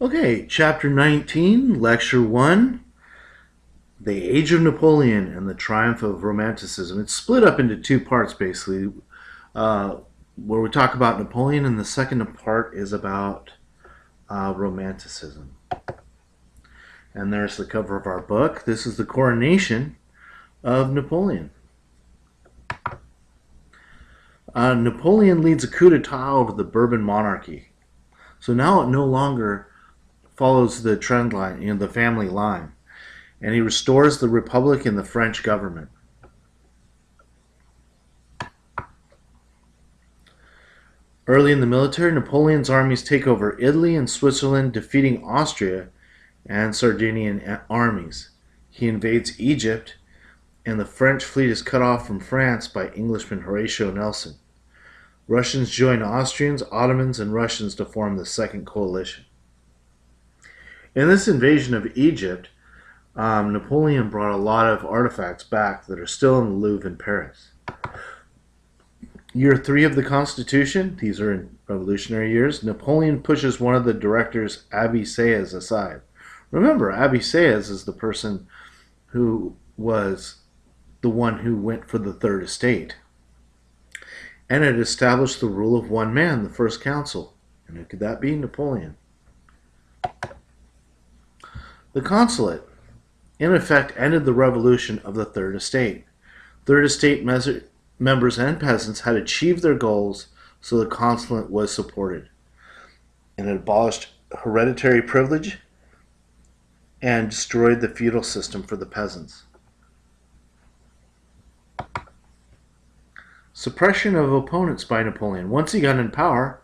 Okay, Chapter 19, Lecture 1, The Age of Napoleon and the Triumph of Romanticism. It's split up into two parts, basically, uh, where we talk about Napoleon, and the second part is about Romanticism. And there's the cover of our book. This is the coronation of Napoleon. Napoleon leads a coup d'etat over the Bourbon monarchy. So now it no longer follows the trend line, the family line. And he restores the republic and the French government. Early in the military, Napoleon's armies take over Italy and Switzerland, defeating Austria and Sardinian armies. He invades Egypt, and the French fleet is cut off from France by Englishman Horatio Nelson. Russians join Austrians, Ottomans, and Russians to form the Second Coalition. In this invasion of Egypt, Napoleon brought a lot of artifacts back that are still in the Louvre in Paris. Year 3 of the Constitution, these are in revolutionary years, Napoleon pushes one of the directors, Abbé Sieyès, aside. Remember, Abbé Sieyès is the person who was the one who went for the Third Estate. And it established the rule of one man, the First Council. And who could that be? Napoleon. The Consulate, in effect, ended the revolution of the Third Estate. Third Estate members and peasants had achieved their goals, so the Consulate was supported. And it abolished hereditary privilege and destroyed the feudal system for the peasants. Suppression of opponents by Napoleon. Once he got in power,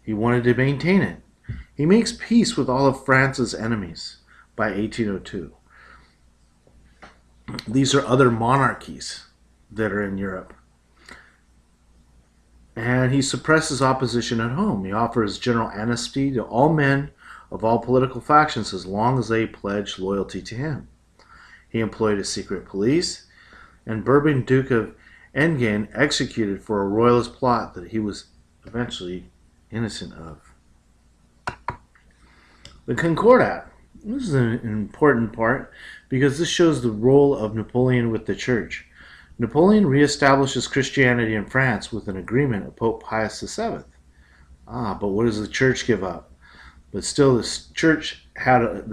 he wanted to maintain it. He makes peace with all of France's enemies by 1802. These are other monarchies that are in Europe. And he suppresses opposition at home. He offers general amnesty to all men of all political factions as long as they pledge loyalty to him. He employed a secret police, and Bourbon Duke of Enghien executed for a royalist plot that he was eventually innocent of. The Concordat. This is an important part because this shows the role of Napoleon with the church. Napoleon reestablishes Christianity in France with an agreement of Pope Pius VII. But what does the church give up? But still, the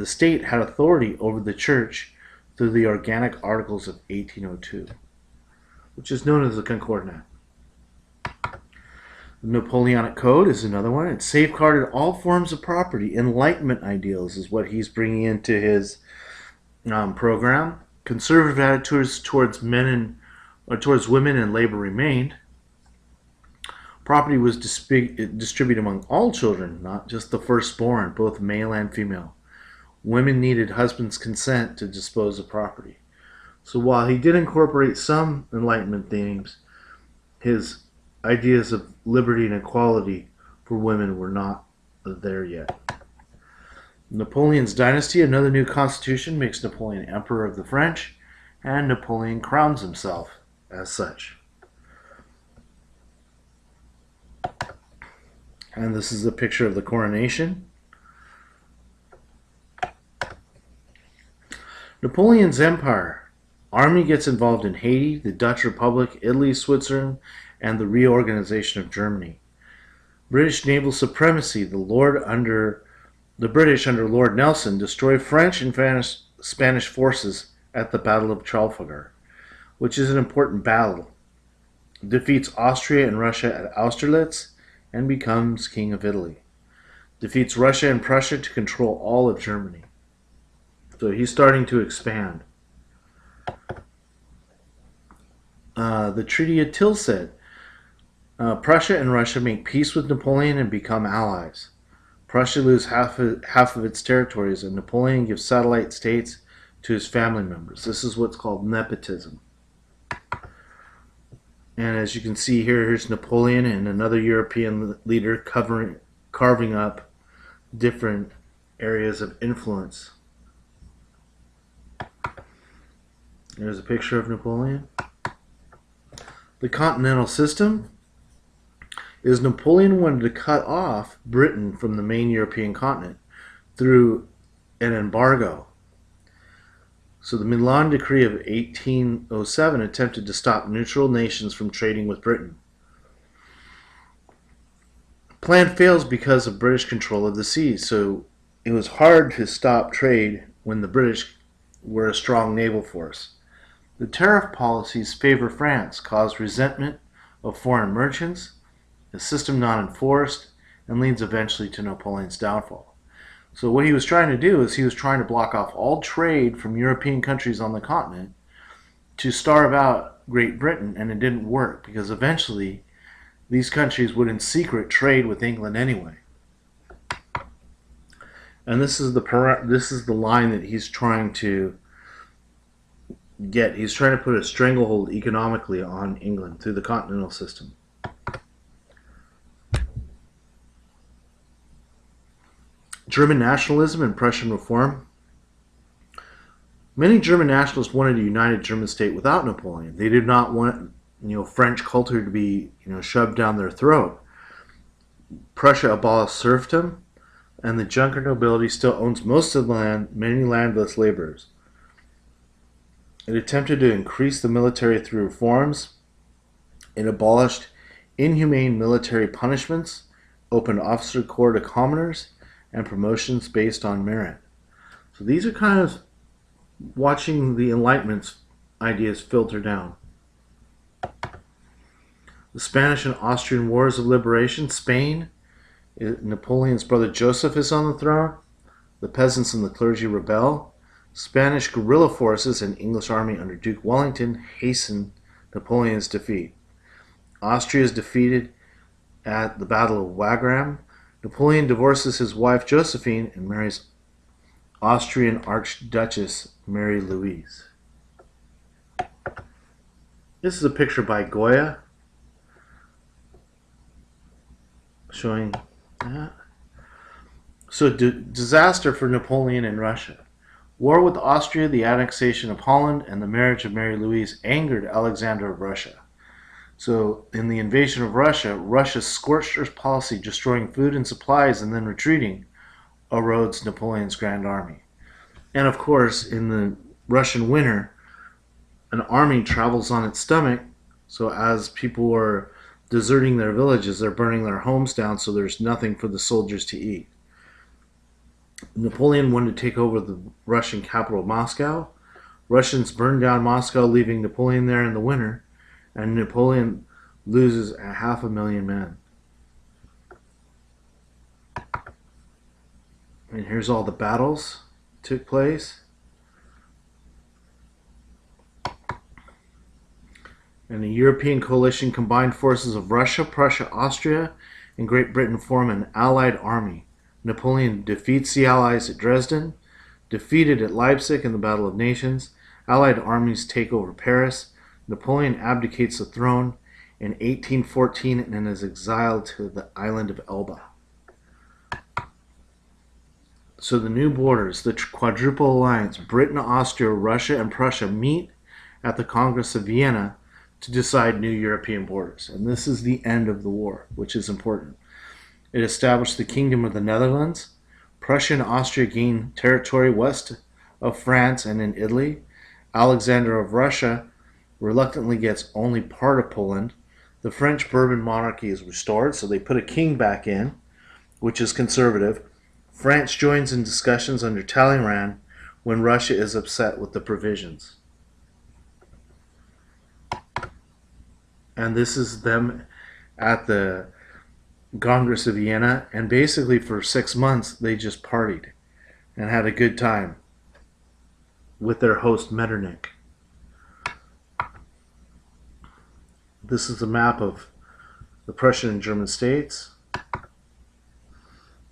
state had authority over the church through the Organic Articles of 1802, which is known as the Concordat. The Napoleonic Code is another one. It safeguarded all forms of property. Enlightenment ideals is what he's bringing into his program. Conservative attitudes towards women and labor remained. Property was distributed among all children, not just the firstborn, both male and female. Women needed husbands' consent to dispose of property. So while he did incorporate some Enlightenment themes, his ideas of liberty and equality for women were not there yet. Napoleon's dynasty, another new constitution, makes Napoleon Emperor of the French, and Napoleon crowns himself as such. And this is a picture of the coronation. Napoleon's empire. Army gets involved in Haiti, the Dutch Republic, Italy, Switzerland, and the reorganization of Germany. British naval supremacy. The British under Lord Nelson destroy French and Spanish forces at the Battle of Trafalgar, which is an important battle. Defeats Austria and Russia at Austerlitz and becomes King of Italy. Defeats Russia and Prussia to control all of Germany. So he's starting to expand. The Treaty of Tilsit. Prussia and Russia make peace with Napoleon and become allies. Prussia loses half of its territories, and Napoleon gives satellite states to his family members. This is what's called nepotism. And as you can see here, here's Napoleon and another European leader carving up different areas of influence. There's a picture of Napoleon. The continental system is Napoleon wanted to cut off Britain from the main European continent through an embargo. So the Milan Decree of 1807 attempted to stop neutral nations from trading with Britain. The plan fails because of British control of the seas, so it was hard to stop trade when the British were a strong naval force. The tariff policies favor France, cause resentment of foreign merchants, a system not enforced, and leads eventually to Napoleon's downfall. So what he was trying to do is he was trying to block off all trade from European countries on the continent to starve out Great Britain, and it didn't work because eventually these countries would in secret trade with England anyway. And this is the line that he's trying to get. He's trying to put a stranglehold economically on England through the continental system. German nationalism and Prussian reform. Many German nationalists wanted a united German state without Napoleon. They did not want, French culture to be, shoved down their throat. Prussia abolished serfdom, and the Junker nobility still owns most of the land, many landless laborers. It attempted to increase the military through reforms. It abolished inhumane military punishments, opened officer corps to commoners, and promotions based on merit. So these are kind of watching the Enlightenment's ideas filter down. The Spanish and Austrian Wars of Liberation. Spain, Napoleon's brother Joseph is on the throne. The peasants and the clergy rebel. Spanish guerrilla forces and English army under Duke Wellington hasten Napoleon's defeat. Austria is defeated at the Battle of Wagram. Napoleon divorces his wife Josephine and marries Austrian Archduchess Mary Louise. This is a picture by Goya showing that. So disaster for Napoleon and Russia. War with Austria, the annexation of Holland, and the marriage of Mary Louise angered Alexander of Russia. So in the invasion of Russia, Russia's scorched earth policy, destroying food and supplies and then retreating, erodes Napoleon's grand army. And of course, in the Russian winter, an army travels on its stomach. So as people are deserting their villages, they're burning their homes down, so there's nothing for the soldiers to eat. Napoleon wanted to take over the Russian capital, Moscow. Russians burned down Moscow, leaving Napoleon there in the winter, and Napoleon loses 500,000 men. And here's all the battles that took place. And the European coalition combined forces of Russia, Prussia, Austria, and Great Britain form an allied army. Napoleon defeats the Allies at Dresden, defeated at Leipzig in the Battle of Nations. Allied armies take over Paris. Napoleon abdicates the throne in 1814 and is exiled to the island of Elba. So the new borders, the quadruple alliance, Britain, Austria, Russia, and Prussia meet at the Congress of Vienna to decide new European borders. And this is the end of the war, which is important. It established the Kingdom of the Netherlands. Prussia and Austria gained territory west of France and in Italy. Alexander of Russia reluctantly gets only part of Poland. The French Bourbon monarchy is restored, so they put a king back in, which is conservative. France joins in discussions under Talleyrand when Russia is upset with the provisions. And this is them at the Congress of Vienna, and basically for 6 months they just partied and had a good time with their host Metternich. This is a map of the Prussian and German states.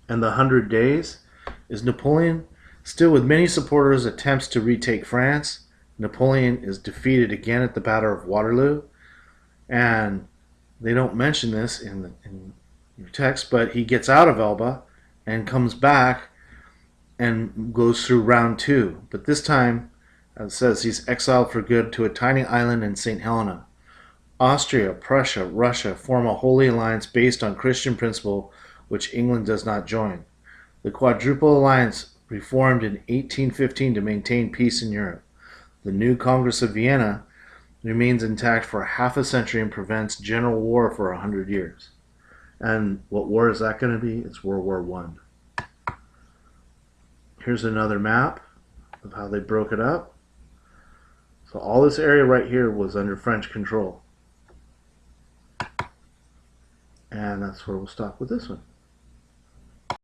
And the 100 Days is Napoleon, still with many supporters, attempts to retake France. Napoleon is defeated again at the Battle of Waterloo. And they don't mention this in your text, but he gets out of Elba and comes back and goes through round 2. But this time, it says he's exiled for good to a tiny island in St. Helena. Austria, Prussia, Russia form a holy alliance based on Christian principle, which England does not join. The Quadruple Alliance reformed in 1815 to maintain peace in Europe. The new Congress of Vienna remains intact for half a century and prevents general war for 100 years. And what war is that going to be? It's World War One. Here's another map of how they broke it up. So all this area right here was under French control. And that's where we'll stop with this one.